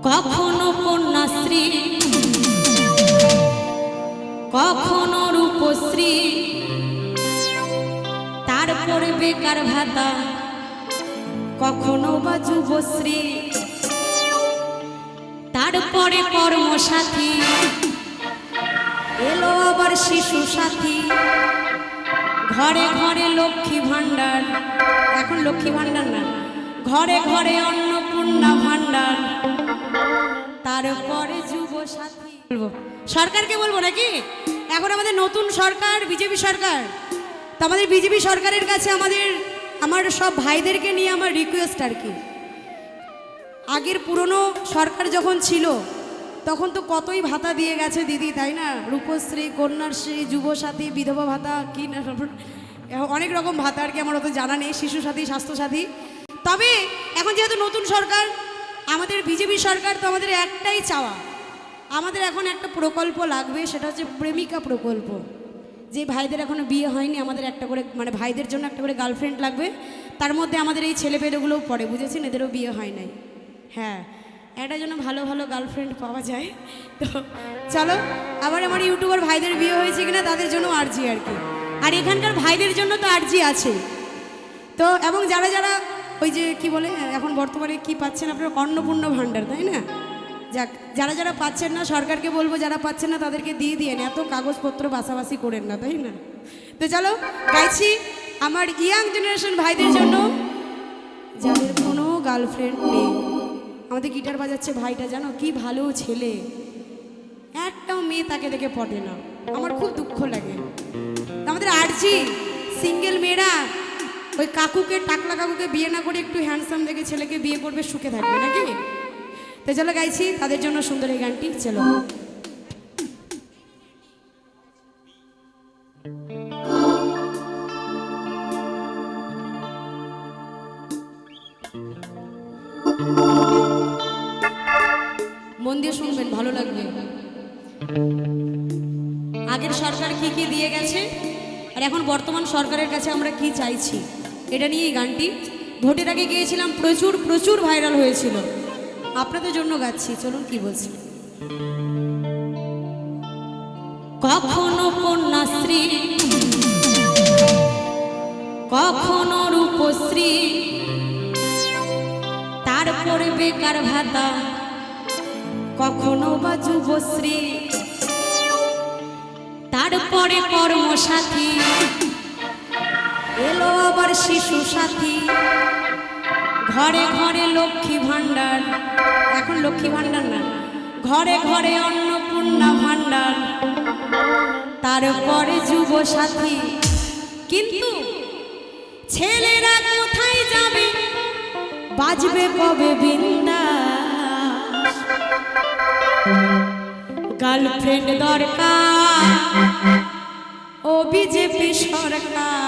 কখনো কন্যাশ্রী, কখনো রূপশ্রী, তারপরে বেকার ভাতা, কখনো বা যুবশ্রী, তারপরে কর্মসাথী, এলো আবার শিশু সাথী, ঘরে ঘরে লক্ষ্মী ভাণ্ডার, এখন লক্ষ্মী ভাণ্ডার না, ঘরে ঘরে অন্নপূর্ণা ভাণ্ডার, তারপরে যুব সাথী। বলবো সরকারকে বলবো নাকি? এখন আমাদের নতুন সরকার বিজেপি সরকার, তো আমাদের বিজেপি সরকারের কাছে আমার সব ভাইদেরকে নিয়ে আমার রিকোয়েস্ট আর কি, আগের পুরনো সরকার যখন ছিল তখন তো কতই ভাতা দিয়ে গেছে দিদি, তাই না? রূপশ্রী, কন্যাশ্রী, যুবসাথী, বিধবা ভাতা, কি না অনেক রকম ভাতা আর কি, আমার অত জানা নেই, শিশু সাথী, স্বাস্থ্যসাথী। তবে এখন যেহেতু নতুন সরকার, আমাদের বিজেপি সরকার, তো আমাদের একটাই চাওয়া, আমাদের এখন একটা প্রকল্প লাগবে, সেটা হচ্ছে প্রেমিকা প্রকল্প। যে ভাইদের এখনো বিয়ে হয়নি, আমাদের একটা করে, মানে ভাইদের জন্য একটা করে গার্লফ্রেন্ড লাগবে, তার মধ্যে আমাদের এই ছেলেপেলেগুলোও পড়ে, বুঝেছেন? এদেরও বিয়ে হয় নাই। হ্যাঁ, এটা যেন ভালো ভালো গার্লফ্রেন্ড পাওয়া যায়। তো চলো, আবার আমার ইউটিউবার ভাইদের বিয়ে হয়েছে কিনা তাদের জন্য আরজি আর কি, আর এখানকার ভাইদের জন্য তো আরজি আছে। তো এবং যারা যারা ওই যে কি বলে এখন বর্তমানে কি পাচ্ছেন আপনারা, অন্নপূর্ণা ভাণ্ডার, তাই না? যাক, যারা যারা পাচ্ছেন না, সরকারকে বলবো যারা পাচ্ছেন না তাদেরকে দিয়ে দিয়েন, এত কাগজপত্র বাসাবাসি করেন না, তাই না? তো চলো গাইছি আমার ইয়াং জেনারেশন ভাইদের জন্য, যাদের কোনো গার্লফ্রেন্ড নেই। আমাদের গিটার বাজাচ্ছে ভাইটা, জানো কি ভালো ছেলে, একটাও মেয়ে তাকে দেখে পটে না, আমার খুব দুঃখ লাগে। আমাদের আরজি সিঙ্গেল মেয়েরা ওই কাকুকে, টাকলা কাকুকে বিয়ে না করে একটু হ্যান্ডসাম দেখে ছেলেকে বিয়ে করবে, সুখে থাকবে নাকি? তো চলো গাইছি তাদের জন্য সুন্দর এই গানটি। চলো মন দিয়ে শুনবেন, ভালো লাগবে। আগের সরকার কি কি দিয়ে গেছে আর এখন বর্তমান সরকারের কাছে আমরা কি চাইছি, এটা নিয়ে এই গানটি। ভোটের আগে গিয়েছিলাম, প্রচুর প্রচুর ভাইরাল হয়েছিল, আপনাদের জন্য গাচ্ছি। চলুন কি বলছি। কখনো কন্যাশ্রী, কখনো রূপশ্রী, তারপরে বেকার ভাতা, কখনো বা যুবশ্রী, তারপরে কর্মসাথী, এলো আবার শিশু সাথী, ঘরে ঘরে লক্ষ্মী ভাণ্ডার, এখন লক্ষ্মী ভাণ্ডার না, ঘরে ঘরে অন্নপূর্ণা ভাণ্ডার, তারপরে যুব সাথী। কিন্তু ছেলেরা কোথায় যাবে, বাজবে কবে বিন্দাস, গার্লফ্রেন্ড দরকার ও বিজেপি সরকার।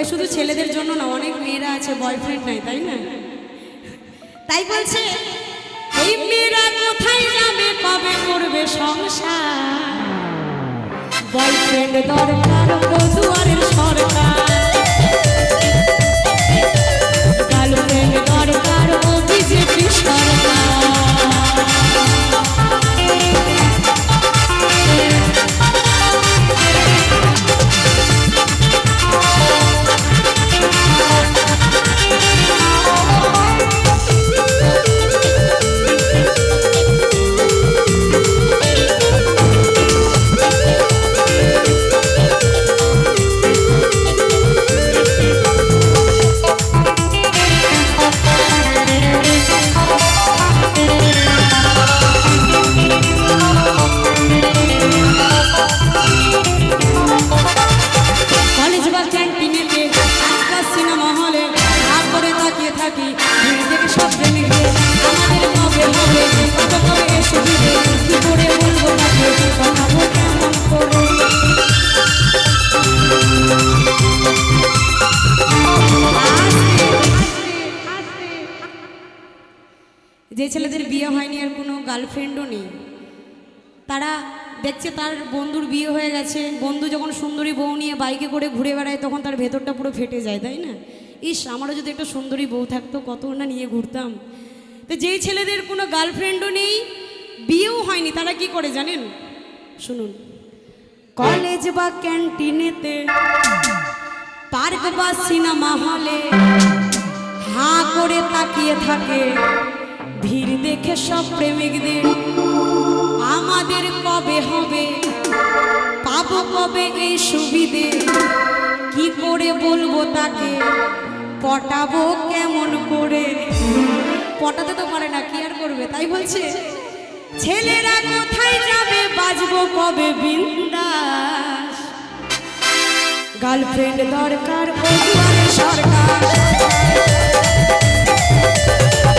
এই শুধু ছেলেদের জন্য না, অনেক মেয়েরা আছে বয়ফ্রেন্ড নাই, তাই না? তাই বলছে এই মেয়েরা কোথায় যাবে, কবে করবে সংসার, বয়ফ্রেন্ড দরকার ও দুয়ারের সরকার, গার্লফ্রেন্ড দরকার ও বিজেপি সরকার। যে ছেলেদের বিয়ে হয়নি আর কোনো গার্লফ্রেন্ডও নেই, তারা দেখছে তার বন্ধুর বিয়ে হয়ে গেছে, বন্ধু যখন সুন্দরী বউ নিয়ে বাইকে করে ঘুরে বেড়ায় তখন তার ভেতরটা পুরো ফেটে যায়, তাই না? ইস, আমারও যদি একটা সুন্দরী বউ থাকতো, কত না নিয়ে ঘুরতাম। তো যেই ছেলেদের কোনো গার্লফ্রেন্ডও নেই, বিয়েও হয়নি, তারা কি করে জানেন? শুনুন, কলেজ বা ক্যান্টিনেতে, পার্ক বা সিনেমা হলে হাঁ করে তাকিয়ে থাকে, ভিড় দেখে সব প্রেমিকদের, আমাদের কবে হবে, পাবো কবে এই সুবিধে, কি করে বলবো তাকে, পটাবো কেমন করে, পটাতে তো পারে না, কি আর করবে? তাই বলছে ছেলেরা কোথায় যাবে, বাজবো কবে বিন্দাস, গার্লফ্রেন্ড দরকার ও দুয়ারে সরকার,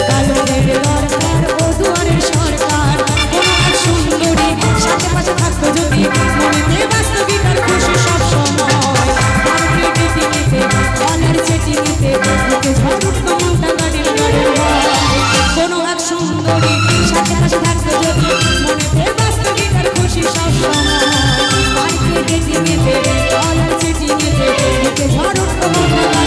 গার্লফ্রেন্ড দরকার ও দুয়ারে সরকার, কোনো এক সুন্দরী সাথে পাশে থাকতো যদি, মনেতে বাস্তবিক আর খুশি সব সময়, ভারতীয় চিঠি নিতে, অনার চিঠি নিতে, বুকে ঝড় উঠতো মনটা গাড়ির গাড়ির হয়, কোনো এক সুন্দরী সাথে পাশে থাকতো যদি, মনেতে বাস্তবিক আর খুশি সব সময়, ভারতীয় চিঠি নিতে, অনার চিঠি নিতে, বুকে ঝড় উঠতো মনটা